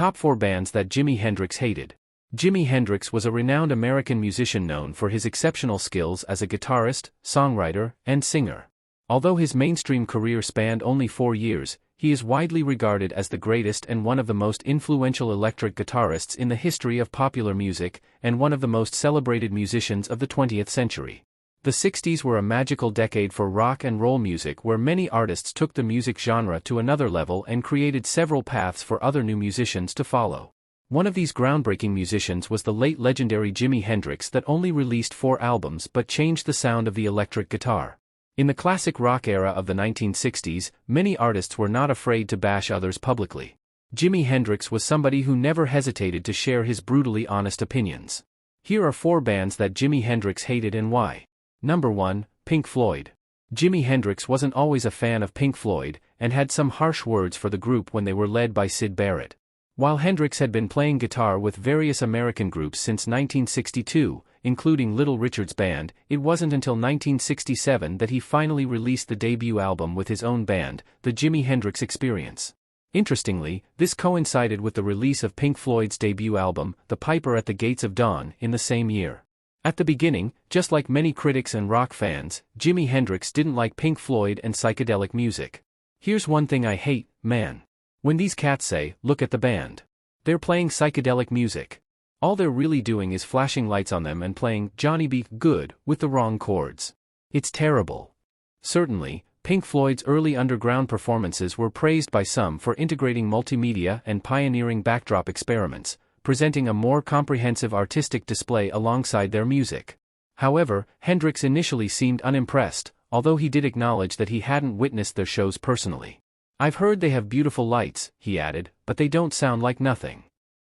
Top 4 bands that Jimi Hendrix hated. Jimi Hendrix was a renowned American musician known for his exceptional skills as a guitarist, songwriter, and singer. Although his mainstream career spanned only 4 years, he is widely regarded as the greatest and one of the most influential electric guitarists in the history of popular music, and one of the most celebrated musicians of the 20th century. The 60s were a magical decade for rock and roll music where many artists took the music genre to another level and created several paths for other new musicians to follow. One of these groundbreaking musicians was the late legendary Jimi Hendrix that only released 4 albums but changed the sound of the electric guitar. In the classic rock era of the 1960s, many artists were not afraid to bash others publicly. Jimi Hendrix was somebody who never hesitated to share his brutally honest opinions. Here are 4 bands that Jimi Hendrix hated and why. Number 1, Pink Floyd. Jimi Hendrix wasn't always a fan of Pink Floyd, and had some harsh words for the group when they were led by Syd Barrett. While Hendrix had been playing guitar with various American groups since 1962, including Little Richard's band, it wasn't until 1967 that he finally released the debut album with his own band, The Jimi Hendrix Experience. Interestingly, this coincided with the release of Pink Floyd's debut album, The Piper at the Gates of Dawn, in the same year. At the beginning, just like many critics and rock fans, Jimi Hendrix didn't like Pink Floyd and psychedelic music. Here's one thing I hate, man. When these cats say, "Look at the band. They're playing psychedelic music." All they're really doing is flashing lights on them and playing "Johnny Be Good" with the wrong chords. It's terrible. Certainly, Pink Floyd's early underground performances were praised by some for integrating multimedia and pioneering backdrop experiments, presenting a more comprehensive artistic display alongside their music. However, Hendrix initially seemed unimpressed, although he did acknowledge that he hadn't witnessed their shows personally. "I've heard they have beautiful lights," he added, "but they don't sound like nothing."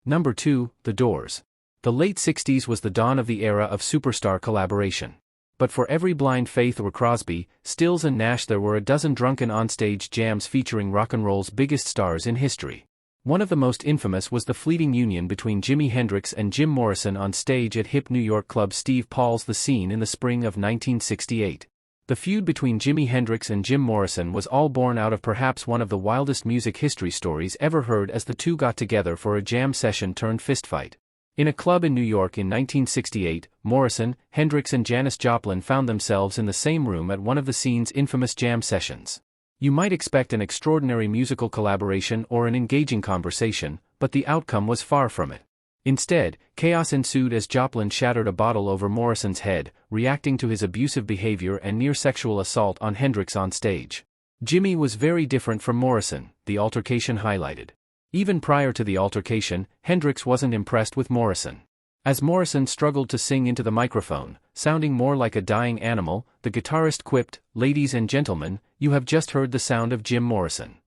Number 2, The Doors. The late 60s was the dawn of the era of superstar collaboration. But for every blind Faith or Crosby, Stills and Nash there were a dozen drunken onstage jams featuring rock and roll's biggest stars in history. One of the most infamous was the fleeting union between Jimi Hendrix and Jim Morrison on stage at hip New York club Steve Paul's The Scene in the spring of 1968. The feud between Jimi Hendrix and Jim Morrison was all born out of perhaps one of the wildest music history stories ever heard as the two got together for a jam session turned fistfight. In a club in New York in 1968, Morrison, Hendrix and Janis Joplin found themselves in the same room at one of the Scene's infamous jam sessions. You might expect an extraordinary musical collaboration or an engaging conversation, but the outcome was far from it. Instead, chaos ensued as Joplin shattered a bottle over Morrison's head, reacting to his abusive behavior and near sexual assault on Hendrix on stage. Jimmy was very different from Morrison, the altercation highlighted. Even prior to the altercation, Hendrix wasn't impressed with Morrison. As Morrison struggled to sing into the microphone, sounding more like a dying animal, the guitarist quipped, "Ladies and gentlemen, you have just heard the sound of Jim Morrison."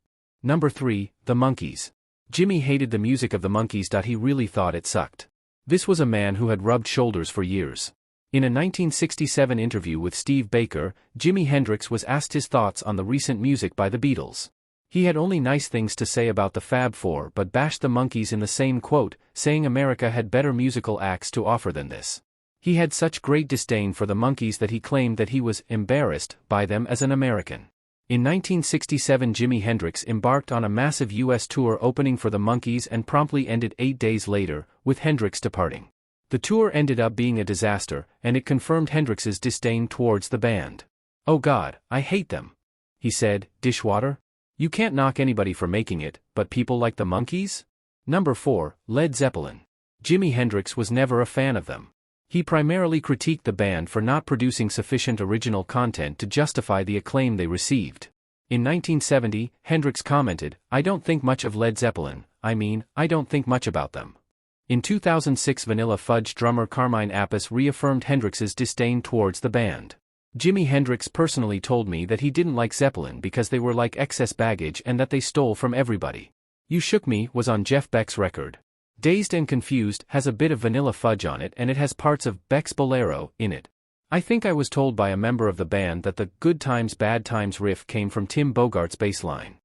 Number 3, The Monkees. Jimmy hated the music of the Monkees. He really thought it sucked. This was a man who had rubbed shoulders for years. In a 1967 interview with Steve Baker, Jimi Hendrix was asked his thoughts on the recent music by the Beatles. He had only nice things to say about the Fab Four but bashed the Monkees in the same quote, saying America had better musical acts to offer than this. He had such great disdain for the Monkees that he claimed that he was embarrassed by them as an American. In 1967, Jimi Hendrix embarked on a massive U.S. tour opening for the Monkees and promptly ended 8 days later, with Hendrix departing. The tour ended up being a disaster, and it confirmed Hendrix's disdain towards the band. "Oh God, I hate them," he said. Dishwater? You can't knock anybody for making it, but people like the Monkees? Number 4, Led Zeppelin. Jimi Hendrix was never a fan of them. He primarily critiqued the band for not producing sufficient original content to justify the acclaim they received. In 1970, Hendrix commented, "I don't think much of Led Zeppelin, I don't think much about them." In 2006, Vanilla Fudge drummer Carmine Appice reaffirmed Hendrix's disdain towards the band. Jimi Hendrix personally told me that he didn't like Zeppelin because they were like excess baggage and that they stole from everybody. "You Shook Me" was on Jeff Beck's record. Dazed and Confused has a bit of Vanilla Fudge on it and it has parts of Beck's Bolero in it. I think I was told by a member of the band that the "Good Times Bad Times" riff came from Tim Bogart's bass line.